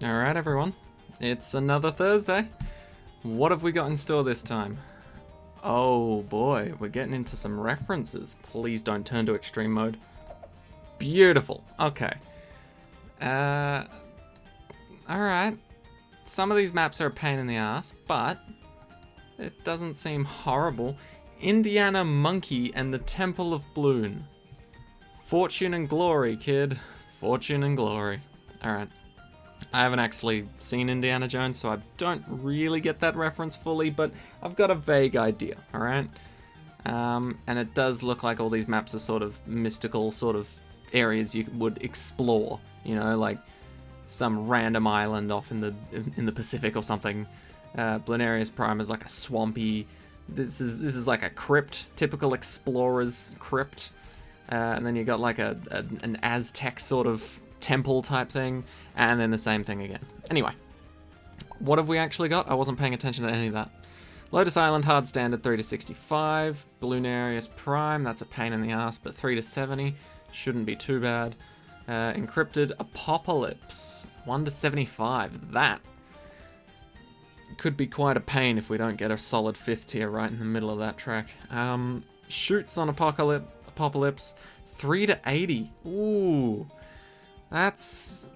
Alright everyone, it's another Thursday. What have we got in store this time? Oh boy, we're getting into some references. Please don't turn to extreme mode. Beautiful, okay. Alright. Some of these maps are a pain in the ass, but it doesn't seem horrible. Indiana Monke and the Temple of Bloon. Fortune and glory, kid. Fortune and glory. Alright. I haven't actually seen Indiana Jones, so I don't really get that reference fully, but I've got a vague idea, alright? And it does look like all these maps are sort of mystical sort of areas you would explore, you know, like some random island off in the Pacific or something. Bloonarius Prime is like a swampy, this is like a crypt, typical explorer's crypt. And then you got like an Aztec sort of temple type thing, and then the same thing again. Anyway, what have we actually got? I wasn't paying attention to any of that. Lotus Island hard standard 3 to 65. Bloonarius Prime, that's a pain in the ass, but 3 to 70 shouldn't be too bad. Encrypted Apocalypse 1 to 75. That could be quite a pain if we don't get a solid 5th tier right in the middle of that track. Shoots on Apocalypse 3 to 80. Ooh. That's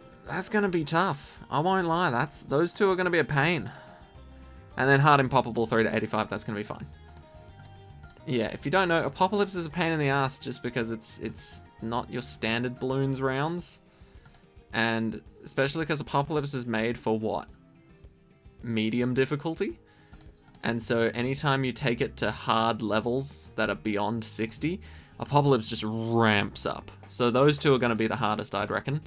gonna be tough. I won't lie. Those two are gonna be a pain. And then hard impoppable 3 to 85. That's gonna be fine. Yeah, if you don't know, Apocalypse is a pain in the ass just because it's not your standard balloons rounds, and especially because Apocalypse is made for what? Medium difficulty. And so anytime you take it to hard levels that are beyond 60, Apocalypse just ramps up. So those two are going to be the hardest, I'd reckon.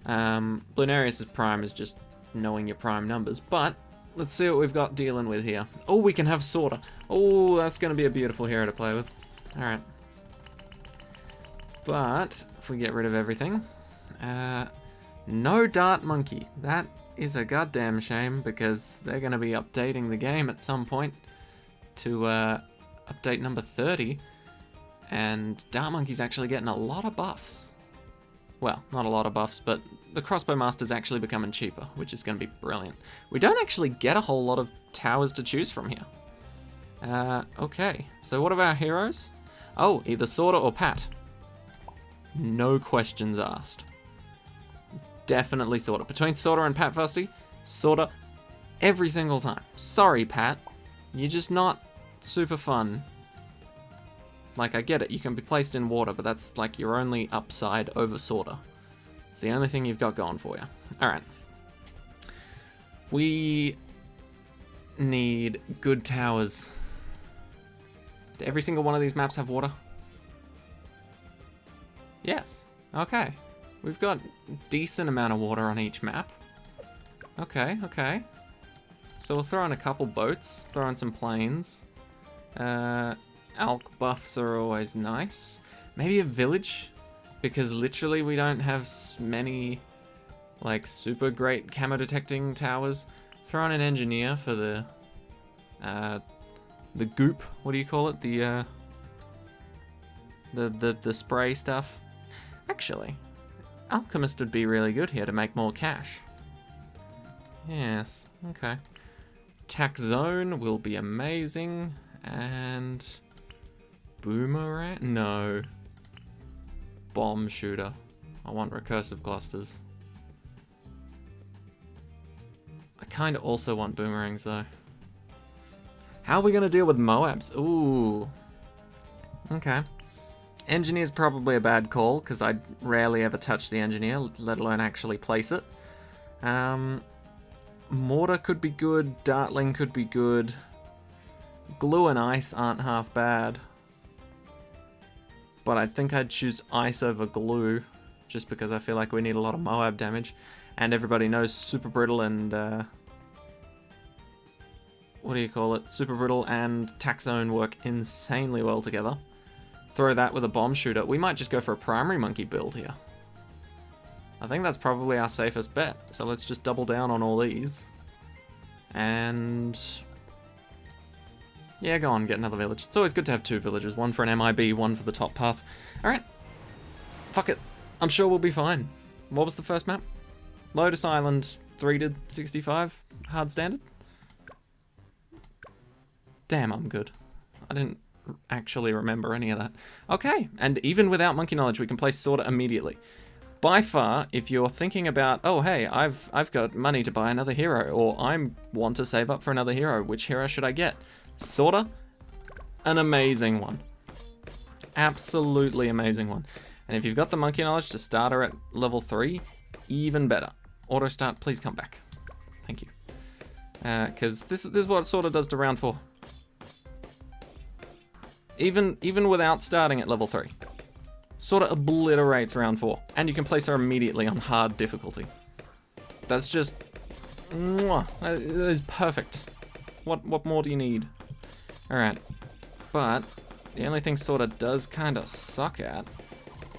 Bloonarius' Prime is just knowing your prime numbers. But let's see what we've got dealing with here. Oh, we can have Sorter. Oh, that's going to be a beautiful hero to play with. Alright. But if we get rid of everything. No Dart Monkey. That is a goddamn shame, because they're going to be updating the game at some point to update number 30. And Dart Monkey's actually getting a lot of buffs. Well, not a lot of buffs, but the Crossbow Master's actually becoming cheaper, which is going to be brilliant. We don't actually get a whole lot of towers to choose from here. Okay, so what of our heroes? Oh, either Sorter or Pat. No questions asked. Definitely Sorter. Between Sorter and Pat Fusty, Sorter every single time. Sorry, Pat. You're just not super fun. Like, I get it, you can be placed in water, but that's like your only upside over Sorter. It's the only thing you've got going for you. Alright. We need good towers. Do every single one of these maps have water? Yes. Okay. We've got a decent amount of water on each map. Okay, okay. So we'll throw in a couple boats, throw in some planes. Alk buffs are always nice. Maybe a village, because literally we don't have many like super great camo detecting towers. Throw in an engineer for the goop. What do you call it? The spray stuff. Actually, Alchemist would be really good here to make more cash. Yes. Okay. Tax Zone will be amazing. And Boomerang? No. Bomb Shooter. I want Recursive Clusters. I kind of also want Boomerangs though. How are we going to deal with Moabs? Ooh. Okay. Engineer's probably a bad call, because I rarely ever touch the Engineer, let alone actually place it. Mortar could be good. Dartling could be good. Glue and Ice aren't half bad. But I think I'd choose Ice over Glue, just because I feel like we need a lot of Moab damage. And everybody knows Super Brittle and... what do you call it? Super Brittle and Tax Zone work insanely well together. Throw that with a Bomb Shooter. We might just go for a Primary Monkey build here. I think that's probably our safest bet. So let's just double down on all these. And... yeah, go on, get another village. It's always good to have two villages. One for an MIB, one for the top path. Alright. Fuck it. I'm sure we'll be fine. What was the first map? Lotus Island 3 to 65 hard standard? Damn, I'm good. I didn't actually remember any of that. Okay, and even without monkey knowledge, we can play sorta immediately. By far, if you're thinking about, oh hey, I've got money to buy another hero, or I want to save up for another hero, which hero should I get? Sorta, an amazing one. Absolutely amazing one. And if you've got the monkey knowledge to start her at level 3, even better. Auto start, please come back. Thank you. Because this is what it sort of does to round 4. Even without starting at level 3. Sort of obliterates round 4. And you can place her immediately on hard difficulty. That's just... mwah, that is perfect. What more do you need? Alright. But the only thing sorta does kinda suck at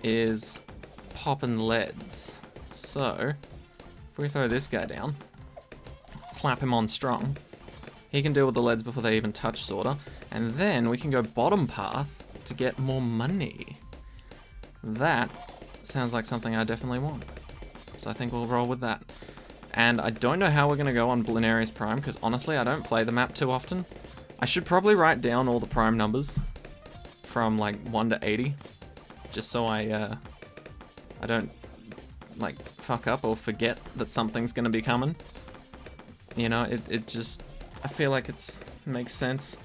is popping leads. So, if we throw this guy down, slap him on strong, he can deal with the leads before they even touch sorta, and then we can go bottom path to get more money. That sounds like something I definitely want. So I think we'll roll with that. And I don't know how we're gonna go on Bloonarius Prime, because honestly I don't play the map too often. I should probably write down all the prime numbers from like 1 to 80, just so I don't like fuck up or forget that something's gonna be coming. You know, it just, I feel like makes sense.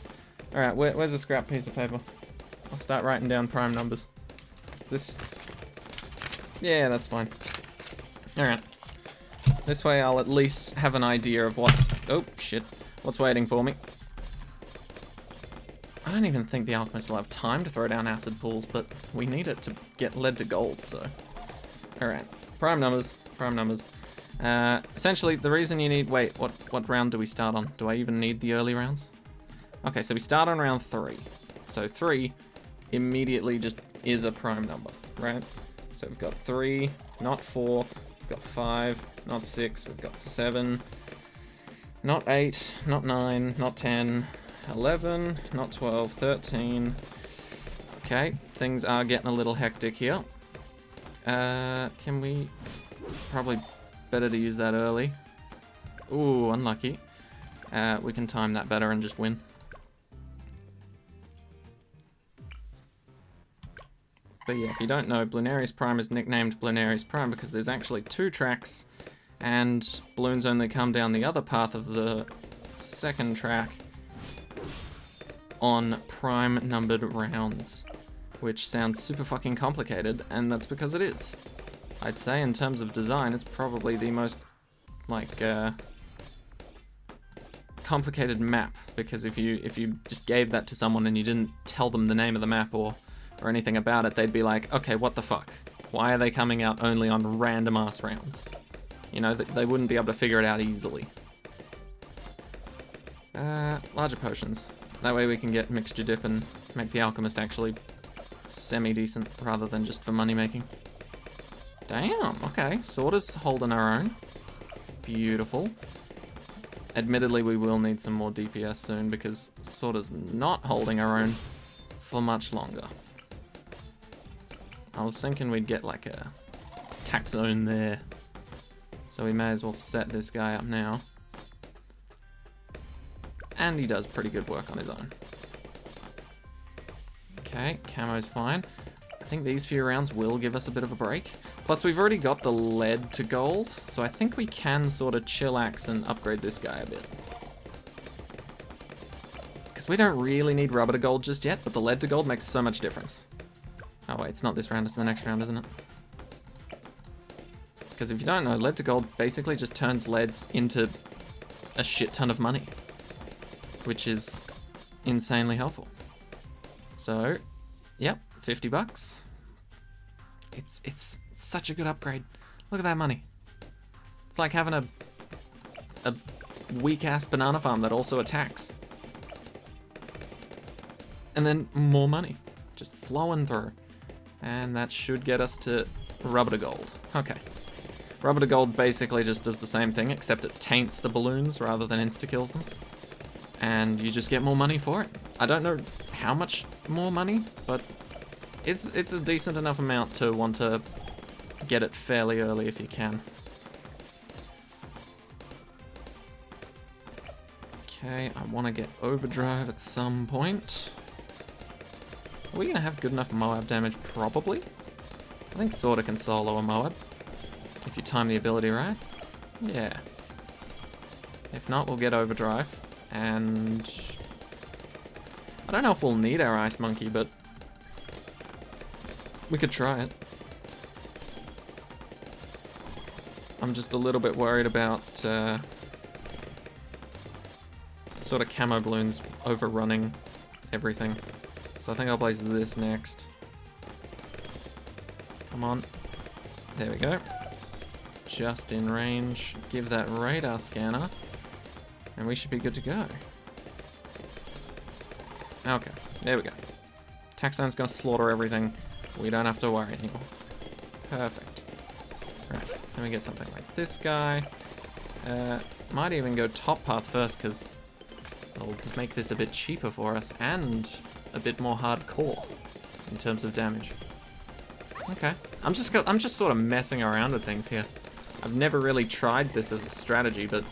Alright, where's the scrap piece of paper? I'll start writing down prime numbers. This, yeah, that's fine. Alright. This way I'll at least have an idea of what's, oh shit, what's waiting for me. I don't even think the alchemist will have time to throw down acid pools, but we need it to get lead to gold, so. Alright, prime numbers, prime numbers. Essentially, the reason you need, wait, what round do we start on? Do I even need the early rounds? Okay, so we start on round 3. So 3 immediately just is a prime number, right? So we've got 3, not 4, we've got 5, not 6, we've got 7, not 8, not 9, not 10, 11, not 12, 13. Okay, things are getting a little hectic here. Can we... Probably better to use that early. Ooh, unlucky. We can time that better and just win. But yeah, if you don't know, Bloonarius Prime is nicknamed Bloonarius Prime because there's actually 2 tracks, and balloons only come down the other path of the second track on prime numbered rounds, which sounds super fucking complicated, and that's because it is. I'd say in terms of design, it's probably the most, like, complicated map, because if you just gave that to someone and you didn't tell them the name of the map or anything about it, they'd be like, okay, what the fuck? Why are they coming out only on random ass rounds? You know, they wouldn't be able to figure it out easily. Larger potions. That way we can get mixture dip and make the alchemist actually semi-decent rather than just for money making. Damn, okay, Sorta's holding our own. Beautiful. Admittedly, we will need some more DPS soon because Sorta's not holding our own for much longer. I was thinking we'd get like a attack zone there. So we may as well set this guy up now. And he does pretty good work on his own. Okay, camo's fine. I think these few rounds will give us a bit of a break. Plus we've already got the lead to gold, so I think we can sort of chillax and upgrade this guy a bit. Because we don't really need rubber to gold just yet, but the lead to gold makes so much difference. Oh wait, it's not this round, it's the next round, isn't it? Because if you don't know, lead to gold basically just turns leads into a shit ton of money, which is insanely helpful. So, yep, 50 bucks. It's such a good upgrade. Look at that money. It's like having a weak-ass banana farm that also attacks. And then more money, just flowing through. And that should get us to rubber to gold. Okay. Rubber to gold basically just does the same thing, except it taints the balloons rather than insta-kills them. And you just get more money for it. I don't know how much more money, but it's a decent enough amount to want to get it fairly early if you can. Okay, I want to get overdrive at some point. Are we going to have good enough Moab damage? Probably. I think Sorta can solo a Moab. If you time the ability right. Yeah. If not, we'll get overdrive. And I don't know if we'll need our Ice Monkey, but we could try it. I'm just a little bit worried about sort of camo balloons overrunning everything. So I think I'll place this next. Come on. There we go. Just in range. Give that radar scanner. And we should be good to go. Okay, there we go. Attack zone's gonna slaughter everything. We don't have to worry anymore. Perfect. Right, let me get something like this guy. Might even go top path first, because it'll make this a bit cheaper for us, and a bit more hardcore in terms of damage. Okay, I'm just sort of messing around with things here. I've never really tried this as a strategy, but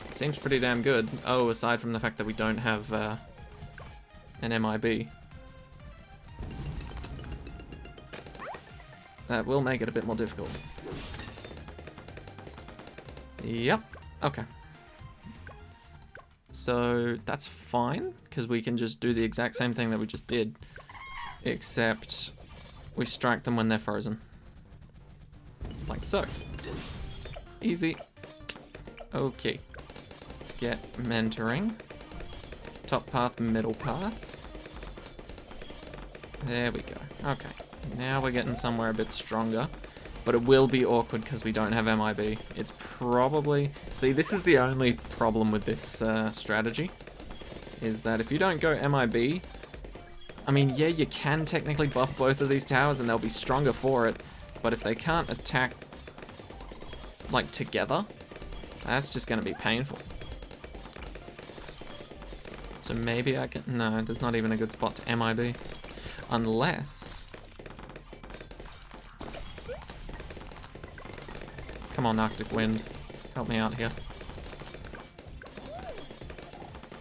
it seems pretty damn good. Oh, aside from the fact that we don't have an MIB. That will make it a bit more difficult. Yep, okay. So that's fine, because we can just do the exact same thing that we just did, except we strike them when they're frozen. Like so. Easy. Okay. Let's get mentoring. Top path, middle path. There we go. Okay. Now we're getting somewhere a bit stronger. But it will be awkward because we don't have MIB. It's probably... See, this is the only problem with this strategy. Is that if you don't go MIB... I mean, yeah, you can technically buff both of these towers and they'll be stronger for it. But if they can't attack, like, together, that's just going to be painful. So maybe I can... No, there's not even a good spot to MIB. Unless... Come on, Arctic Wind. Help me out here.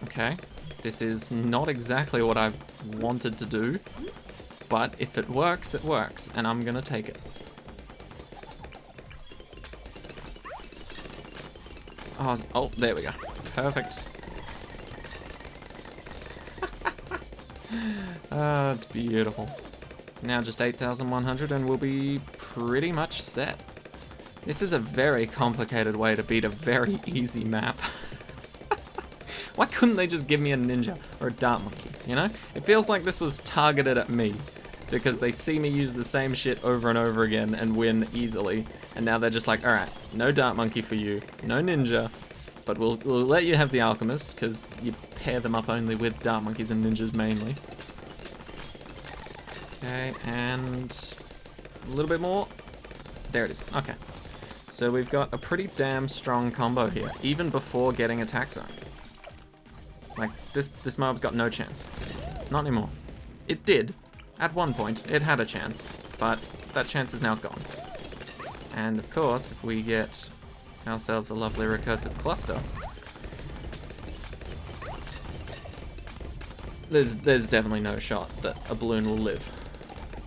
Okay. This is not exactly what I wanted to do. But if it works, it works. And I'm going to take it. Oh, there we go. Perfect. It's beautiful. Now just 8,100 and we'll be pretty much set. This is a very complicated way to beat a very easy map. Why couldn't they just give me a ninja or a dart monkey, you know? It feels like this was targeted at me because they see me use the same shit over and over again and win easily. And now they're just like, alright, no dart monkey for you, no ninja, but we'll let you have the alchemist because you pair them up only with dart monkeys and ninjas mainly. Okay, and a little bit more. There it is. Okay. So we've got a pretty damn strong combo here, even before getting attack zone. Like, this mob's got no chance. Not anymore. It did. At one point, it had a chance, but that chance is now gone. And of course, if we get ourselves a lovely recursive cluster, there's definitely no shot that a balloon will live.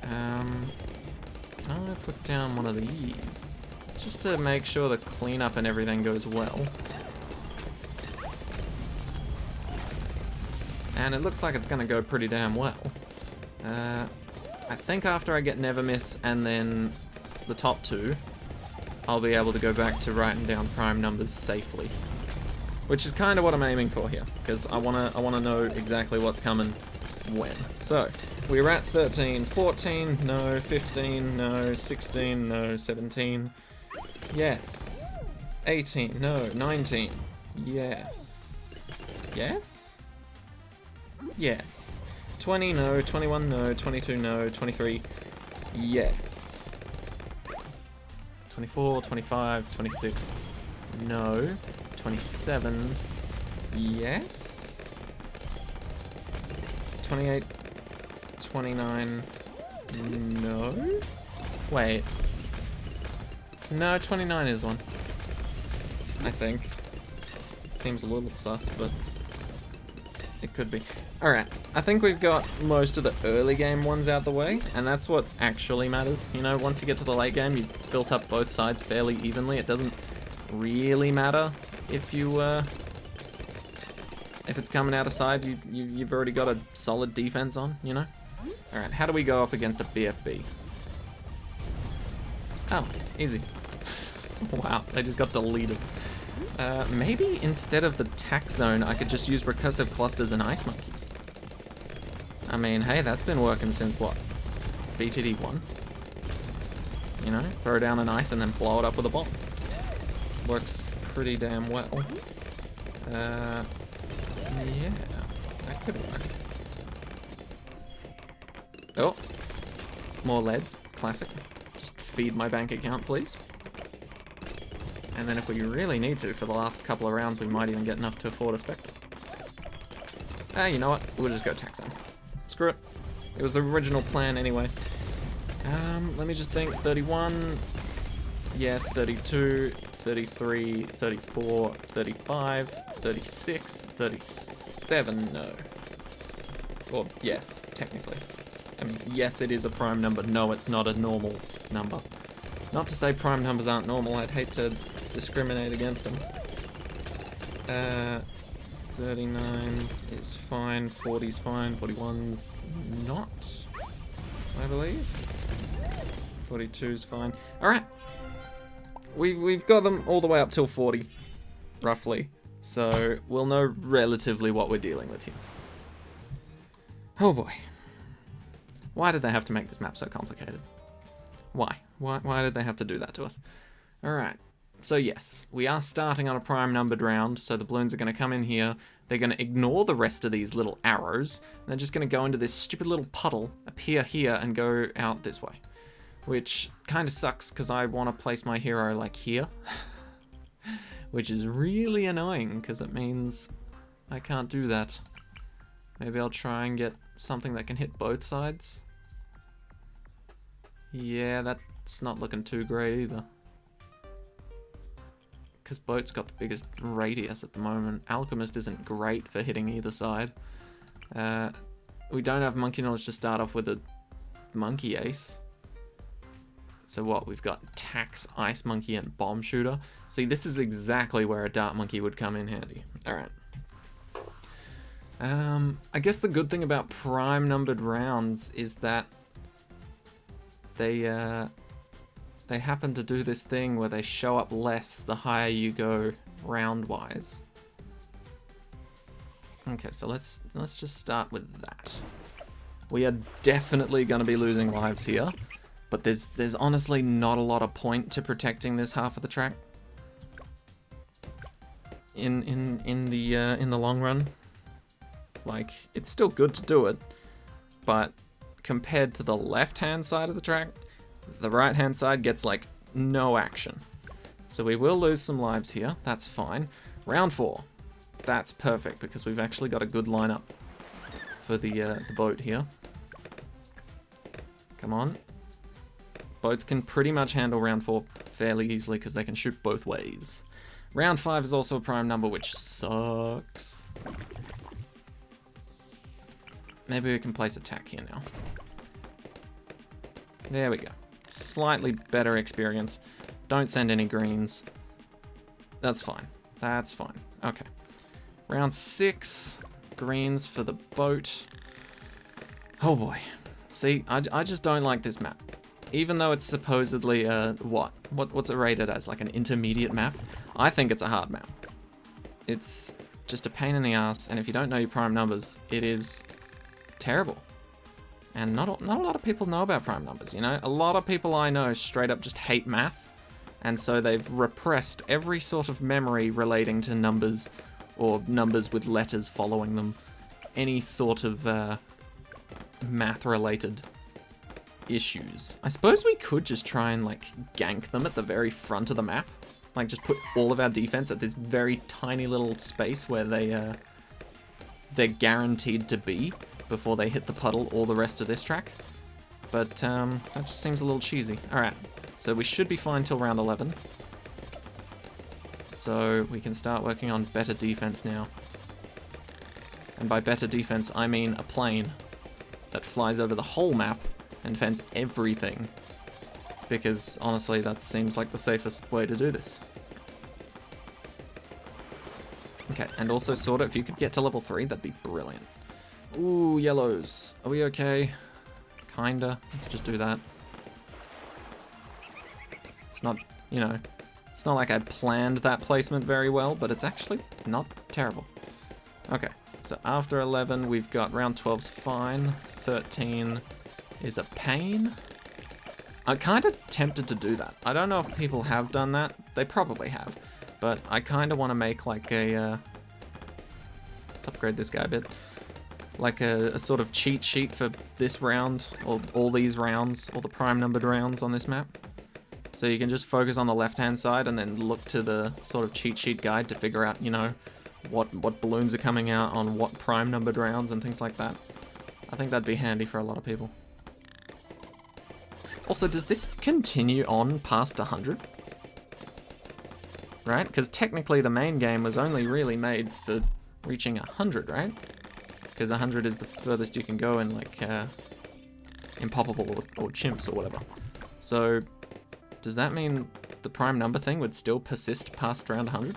Can I put down one of these? Just to make sure the cleanup and everything goes well. And it looks like it's gonna go pretty damn well. I think after I get Never Miss and then the top two, I'll be able to go back to writing down prime numbers safely. Which is kind of what I'm aiming for here, because I wanna know exactly what's coming when. So, we're at 13, 14, no, 15, no, 16, no, 17, yes, 18, no, 19, yes, yes, yes, 20, no, 21, no, 22, no, 23, yes, 24, 25, 26, no, 27, yes, 28, 29, no, wait, no, 29 is one, I think. Let's seems a little sus, but it could be. Alright, I think we've got most of the early game ones out the way, and that's what actually matters. You know, once you get to the late game, you've built up both sides fairly evenly. It doesn't really matter if you, if it's coming out of side, you've already got a solid defense on, you know? Alright, how do we go up against a BFB? Oh, easy. Wow, they just got deleted. Maybe instead of the tax zone, I could just use recursive clusters and ice monkeys. I mean, hey, that's been working since what? BTD1? You know, throw down an ice and then blow it up with a bomb. Works pretty damn well. Yeah, that could work. Oh, more leads, classic. Just feed my bank account, please. And then if we really need to, for the last couple of rounds, we might even get enough to afford a Spectre. You know what? We'll just go tax zone. Screw it. It was the original plan anyway. Let me just think. 31. Yes, 32, 33, 34, 35, 36, 37, no. Well, yes, technically. I mean, yes, it is a prime number. No, it's not a normal number. Not to say prime numbers aren't normal. I'd hate to discriminate against them. 39 is fine. 40's fine. 41's not, I believe. 42's fine. All right. We've got them all the way up till 40, roughly. So we'll know relatively what we're dealing with here. Oh boy. Why did they have to make this map so complicated? Why? Why did they have to do that to us? Alright. So yes, we are starting on a prime numbered round, so the balloons are going to come in here. They're going to ignore the rest of these little arrows. And they're just going to go into this stupid little puddle, appear here, and go out this way. Which kind of sucks, because I want to place my hero, like, here. Which is really annoying, because it means I can't do that. Maybe I'll try and get something that can hit both sides. Yeah, that's not looking too great either. Because Boat's got the biggest radius at the moment. Alchemist isn't great for hitting either side. We don't have Monkey Knowledge to start off with a Monkey Ace. So what, we've got Tax, Ice Monkey, and Bomb Shooter. See, this is exactly where a Dart Monkey would come in handy. Alright. I guess the good thing about prime numbered rounds is that they happen to do this thing where they show up less the higher you go round-wise. Okay, so let's just start with that. We are definitely going to be losing lives here, but there's honestly not a lot of point to protecting this half of the track in the long run. Like, it's still good to do it, but compared to the left-hand side of the track, the right-hand side gets, like, no action. So we will lose some lives here. That's fine. Round 4. That's perfect, because we've actually got a good lineup for the boat here. Come on. Boats can pretty much handle round 4 fairly easily, because they can shoot both ways. Round 5 is also a prime number, which sucks. Maybe we can place attack here now. There we go. Slightly better experience. Don't send any greens. That's fine. That's fine. Okay. Round 6. Greens for the boat. Oh boy. See, I just don't like this map. Even though it's supposedly what's it rated as? Like an intermediate map? I think it's a hard map. It's just a pain in the ass, and if you don't know your prime numbers, it is terrible. And not a lot of people know about prime numbers, you know? A lot of people I know straight up just hate math, and so they've repressed every sort of memory relating to numbers, or numbers with letters following them. Any sort of math-related issues. I suppose we could just try and, like, gank them at the very front of the map. Like, just put all of our defense at this very tiny little space where they're guaranteed to be before they hit the puddle or the rest of this track. But that just seems a little cheesy. Alright, so we should be fine till round 11. So we can start working on better defense now. And by better defense, I mean a plane that flies over the whole map and defends everything. Because honestly, that seems like the safest way to do this. Okay, and also sorta, if you could get to level 3, that'd be brilliant. Ooh, yellows. Are we okay? Kinda. Let's just do that. It's not, you know, it's not like I planned that placement very well, but it's actually not terrible. Okay, so after 11, we've got round 12's fine. 13 is a pain. I'm kind of tempted to do that. I don't know if people have done that. They probably have. But I kind of want to make like a... let's upgrade this guy a bit. Like a sort of cheat sheet for this round, or all these rounds, all the prime numbered rounds on this map. So you can just focus on the left-hand side and then look to the sort of cheat sheet guide to figure out, you know, what balloons are coming out on what prime numbered rounds and things like that. I think that'd be handy for a lot of people. Also, does this continue on past 100? Right? Because technically the main game was only really made for reaching 100, right? Because 100 is the furthest you can go in, like, Impoppable or Chimps or whatever. So, does that mean the prime number thing would still persist past round 100?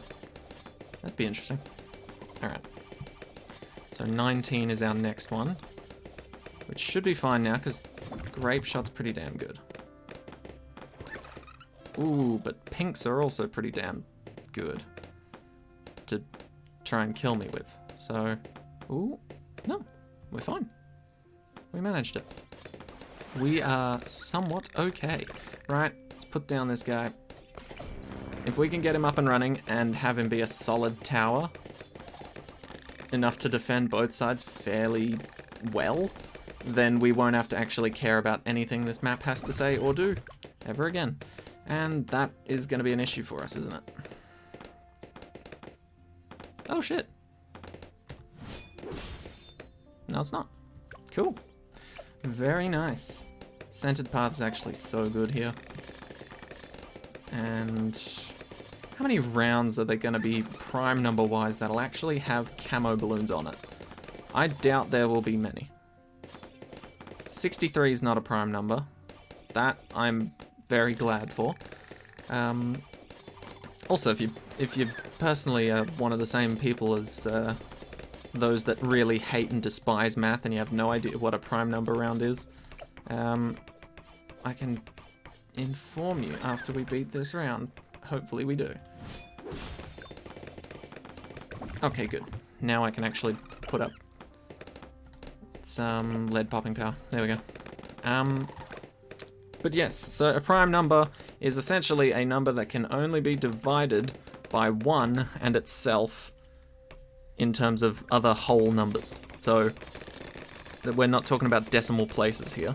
That'd be interesting. Alright. So 19 is our next one. Which should be fine now, because grape shot's pretty damn good. Ooh, but pinks are also pretty damn good to try and kill me with. So, ooh, no, we're fine. We managed it. We are somewhat okay. Right, let's put down this guy. If we can get him up and running and have him be a solid tower, enough to defend both sides fairly well, then we won't have to actually care about anything this map has to say or do ever again. And that is going to be an issue for us, isn't it? Oh shit. No, it's not. Cool. Very nice. Centered path is actually so good here. And how many rounds are there going to be prime number wise that'll actually have camo balloons on it? I doubt there will be many. 63 is not a prime number. That I'm very glad for. Also, if you personally are one of the same people as those that really hate and despise math and you have no idea what a prime number round is, I can inform you after we beat this round. Hopefully we do. Okay, good. Now I can actually put up some lead popping power. There we go. But yes, so a prime number is essentially a number that can only be divided by 1 and itself in terms of other whole numbers. So we're not talking about decimal places here.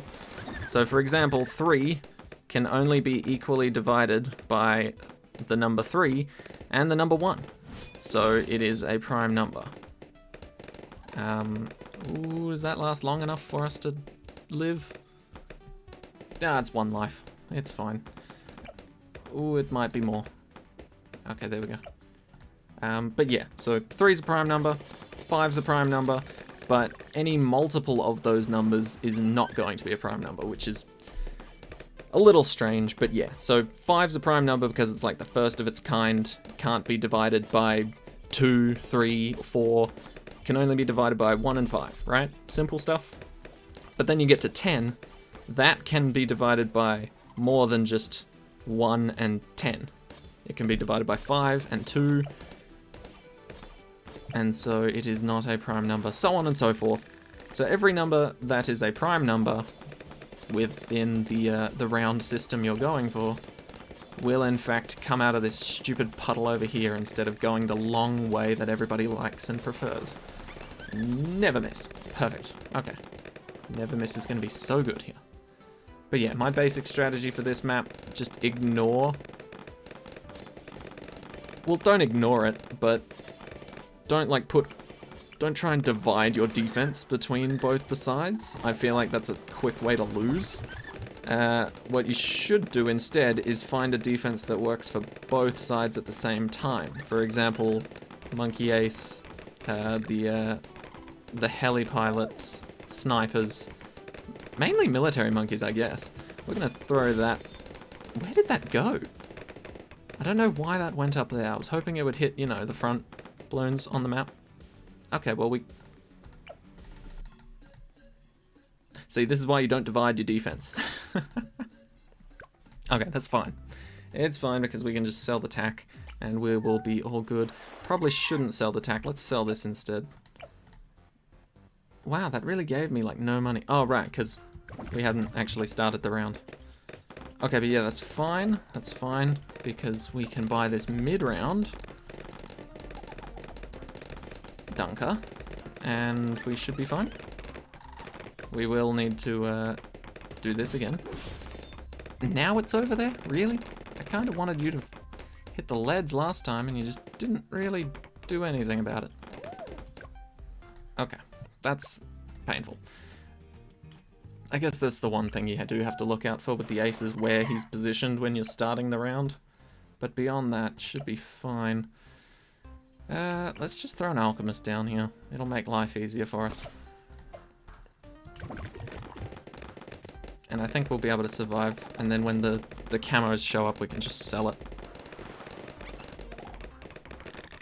So for example, 3 can only be equally divided by the number 3 and the number 1. So it is a prime number. Ooh, does that last long enough for us to live? Ah, it's 1 life. It's fine. Ooh, it might be more. Okay, there we go. But yeah, so 3's a prime number, 5's a prime number, but any multiple of those numbers is not going to be a prime number, which is a little strange, but yeah. So 5's a prime number because it's like the first of its kind, can't be divided by 2, 3, 4, can only be divided by 1 and 5, right? Simple stuff. But then you get to 10, that can be divided by more than just 1 and 10. It can be divided by 5 and 2, and so it is not a prime number, so on and so forth. So every number that is a prime number within the round system you're going for will in fact come out of this stupid puddle over here instead of going the long way that everybody likes and prefers. Never miss. Perfect. Okay. Never miss is going to be so good here. But yeah, my basic strategy for this map, just ignore... Well, don't ignore it, but don't like don't try and divide your defense between both the sides. I feel like that's a quick way to lose. What you should do instead is find a defense that works for both sides at the same time. For example, Monkey Ace, the heli pilots, snipers, mainly military monkeys, I guess. We're gonna throw that. Where did that go? I don't know why that went up there. I was hoping it would hit, you know, the front balloons on the map. Okay, well, we... See, this is why you don't divide your defense. Okay, that's fine. It's fine because we can just sell the tack and we will be all good. Probably shouldn't sell the tack. Let's sell this instead. Wow, that really gave me, like, no money. Oh, right, because we hadn't actually started the round. Okay, but yeah, that's fine. That's fine because we can buy this mid-round dunker and we should be fine. We will need to do this again. Now it's over there? Really? I kind of wanted you to hit the leads last time and you just didn't really do anything about it. Okay, that's painful. I guess that's the one thing you do have to look out for with the aces, where he's positioned when you're starting the round. But beyond that, should be fine. Let's just throw an alchemist down here. It'll make life easier for us. And I think we'll be able to survive. And then when the camos show up, we can just sell it.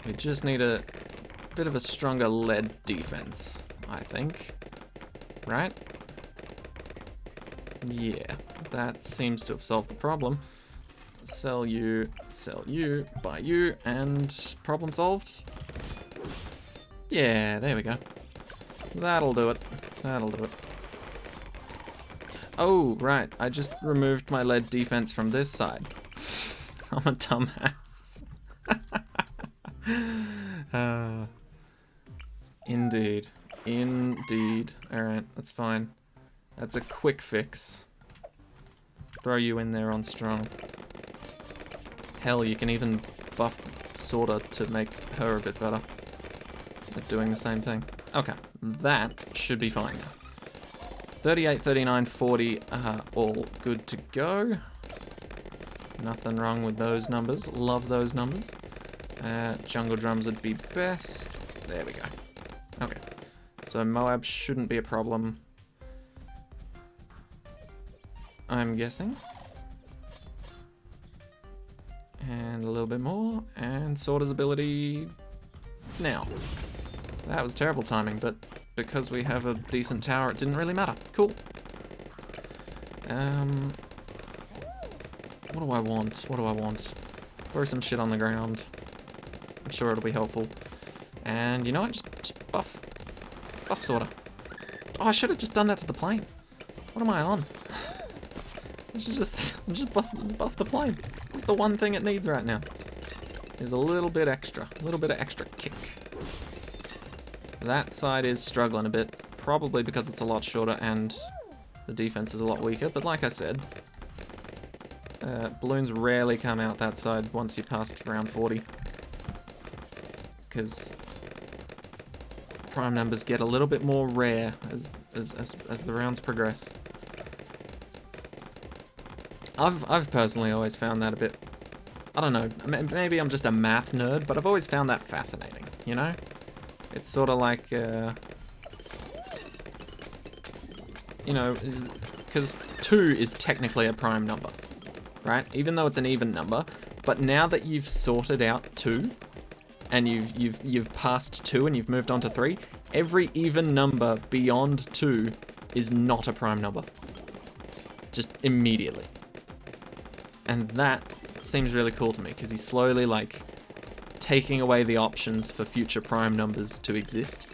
We just need a bit of a stronger lead defense, I think. Right? Yeah, that seems to have solved the problem. Sell you, buy you, and problem solved. Yeah, there we go. That'll do it. That'll do it. Oh, right. I just removed my lead defense from this side. I'm a dumbass. Indeed. Indeed. Alright, that's fine. That's a quick fix. Throw you in there on strong. Hell, you can even buff Sorta to make her a bit better at doing the same thing. Okay, that should be fine now. 38, 39, 40 are all good to go. Nothing wrong with those numbers. Love those numbers. Jungle drums would be best. There we go. Okay. So Moab shouldn't be a problem, I'm guessing. And a little bit more. And Sorta's ability now. That was terrible timing, but because we have a decent tower, it didn't really matter. Cool. What do I want? What do I want? Throw some shit on the ground. I'm sure it'll be helpful. And you know what? Just buff Sorta. Oh, I should have just done that to the plane. What am I on? I should just buff the plane. It's the one thing it needs right now. Is a little bit extra. A little bit of extra kick. That side is struggling a bit, probably because it's a lot shorter and the defense is a lot weaker, but like I said, balloons rarely come out that side once you pass round 40, because prime numbers get a little bit more rare as the rounds progress. I've personally always found that a bit, I don't know, maybe I'm just a math nerd, but I've always found that fascinating, you know? It's sort of like, you know, because 2 is technically a prime number, right? Even though it's an even number, but now that you've sorted out 2, and you've passed 2 and you've moved on to 3, every even number beyond 2 is not a prime number. Just immediately. And that seems really cool to me, because he's slowly, like, taking away the options for future prime numbers to exist.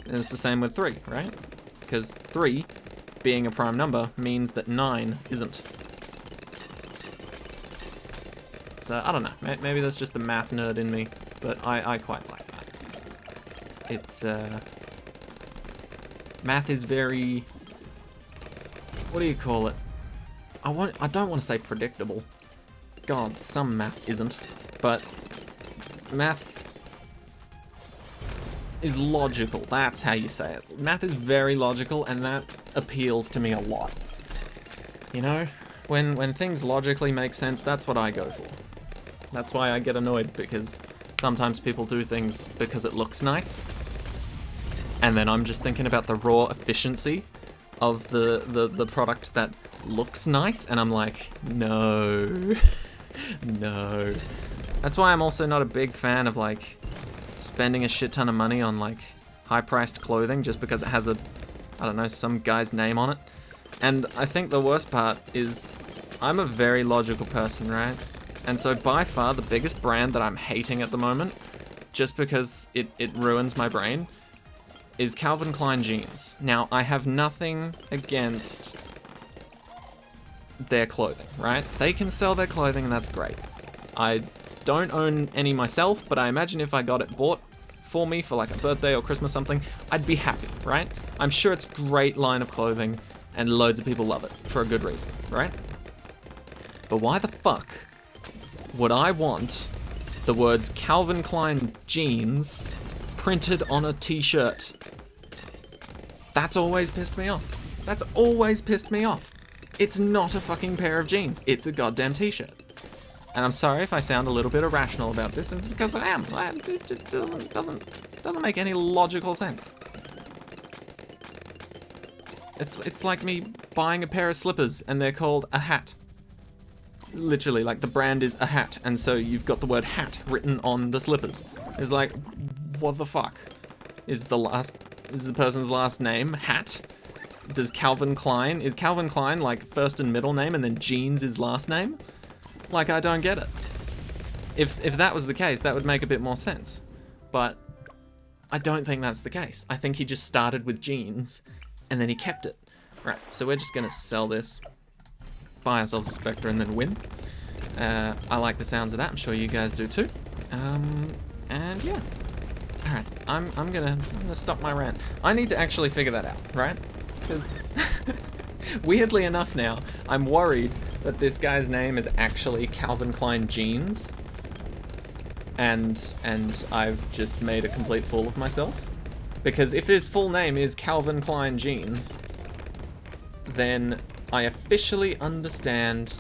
And it's the same with 3, right? Because 3, being a prime number, means that 9 isn't. So, I don't know, maybe that's just the math nerd in me, but I quite like that. It's, math is very, what do you call it? I don't want to say predictable. God, some math isn't, but math is logical. That's how you say it. Math is very logical, and that appeals to me a lot. You know, when things logically make sense, that's what I go for. That's why I get annoyed, because sometimes people do things because it looks nice. And then I'm just thinking about the raw efficiency of the product that looks nice, and I'm like, no. No. That's why I'm also not a big fan of, like, spending a shit ton of money on, like, high-priced clothing just because it has a, I don't know, some guy's name on it. And I think the worst part is I'm a very logical person, right? And so by far the biggest brand that I'm hating at the moment, just because it ruins my brain, is Calvin Klein jeans. Now, I have nothing against their clothing, right? They can sell their clothing and that's great. I don't own any myself, but I imagine if I got it bought for me for like a birthday or Christmas something, I'd be happy, right? I'm sure it's a great line of clothing and loads of people love it for a good reason, right? But why the fuck would I want the words Calvin Klein jeans printed on a t-shirt? That's always pissed me off. That's always pissed me off. It's not a fucking pair of jeans. It's a goddamn t-shirt. And I'm sorry if I sound a little bit irrational about this, it's because I am. It doesn't make any logical sense. It's like me buying a pair of slippers and they're called a hat. Literally, like the brand is a hat, and so you've got the word hat written on the slippers. It's like, what the fuck? Is the person's last name Hat? Is Calvin Klein like first and middle name and then jeans is last name? Like, I don't get it. If that was the case, that would make a bit more sense. But I don't think that's the case. I think he just started with jeans and then he kept it. Right, so we're just gonna sell this, buy ourselves a Spectre and then win. I like the sounds of that, I'm sure you guys do too. And yeah. Alright, I'm gonna stop my rant. I need to actually figure that out, right? Because weirdly enough now, I'm worried that this guy's name is actually Calvin Klein Jeans, and I've just made a complete fool of myself. Because if his full name is Calvin Klein Jeans, then I officially understand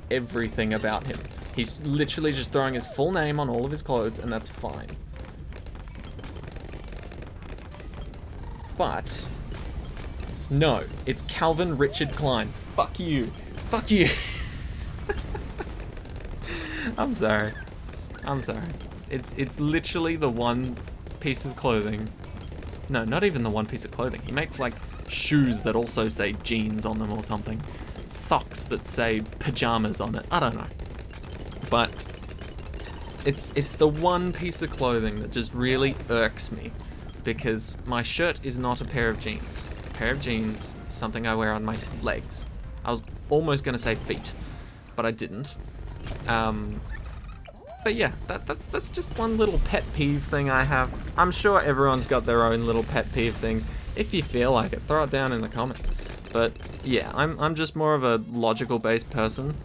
everything about him. He's literally just throwing his full name on all of his clothes, and that's fine. But no, it's Calvin Richard Klein. Fuck you. Fuck you. I'm sorry. It's literally the one piece of clothing. No, not even the one piece of clothing. He makes like shoes that also say jeans on them or something. Socks that say pajamas on it. I don't know. But it's the one piece of clothing that just really irks me, because my shirt is not a pair of jeans. A pair of jeans is something I wear on my legs. I was almost gonna say feet, but I didn't. But yeah, that's just one little pet peeve thing I have. I'm sure everyone's got their own little pet peeve things. If you feel like it, throw it down in the comments. But yeah, I'm just more of a logical based person.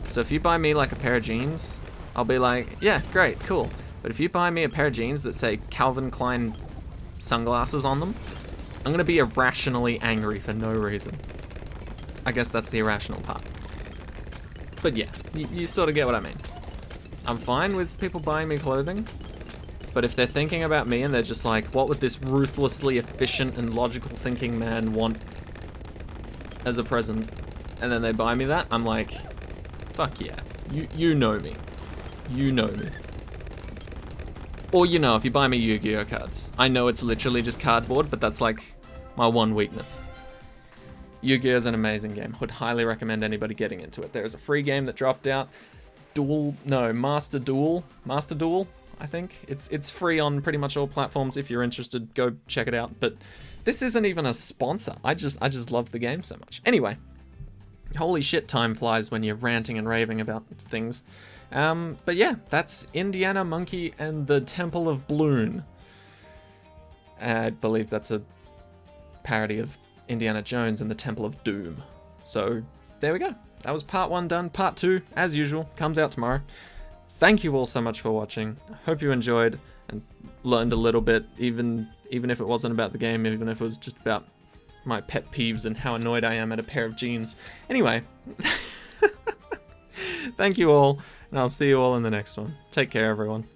So if you buy me like a pair of jeans, I'll be like, yeah, great, cool. But if you buy me a pair of jeans that say Calvin Klein sunglasses on them, I'm gonna be irrationally angry for no reason. I guess that's the irrational part. But yeah, you sort of get what I mean. I'm fine with people buying me clothing, but if they're thinking about me and they're just like, what would this ruthlessly efficient and logical thinking man want as a present, and then they buy me that, I'm like, fuck yeah, you know me. You know me. Or, you know, if you buy me Yu-Gi-Oh cards. I know it's literally just cardboard, but that's like my one weakness. Yu-Gi-Oh is an amazing game. Would highly recommend anybody getting into it. There is a free game that dropped out. Master Duel, I think. It's free on pretty much all platforms. If you're interested, go check it out. But this isn't even a sponsor. I just love the game so much. Anyway, holy shit, time flies when you're ranting and raving about things. But yeah, that's Indiana Monke and the Temple of Bloon. I believe that's a parody of Indiana Jones and the Temple of Doom. So there we go. That was part 1 done. Part 2, as usual, comes out tomorrow. Thank you all so much for watching. I hope you enjoyed and learned a little bit, even if it wasn't about the game, even if it was just about my pet peeves and how annoyed I am at a pair of jeans. Anyway, thank you all, and I'll see you all in the next one. Take care, everyone.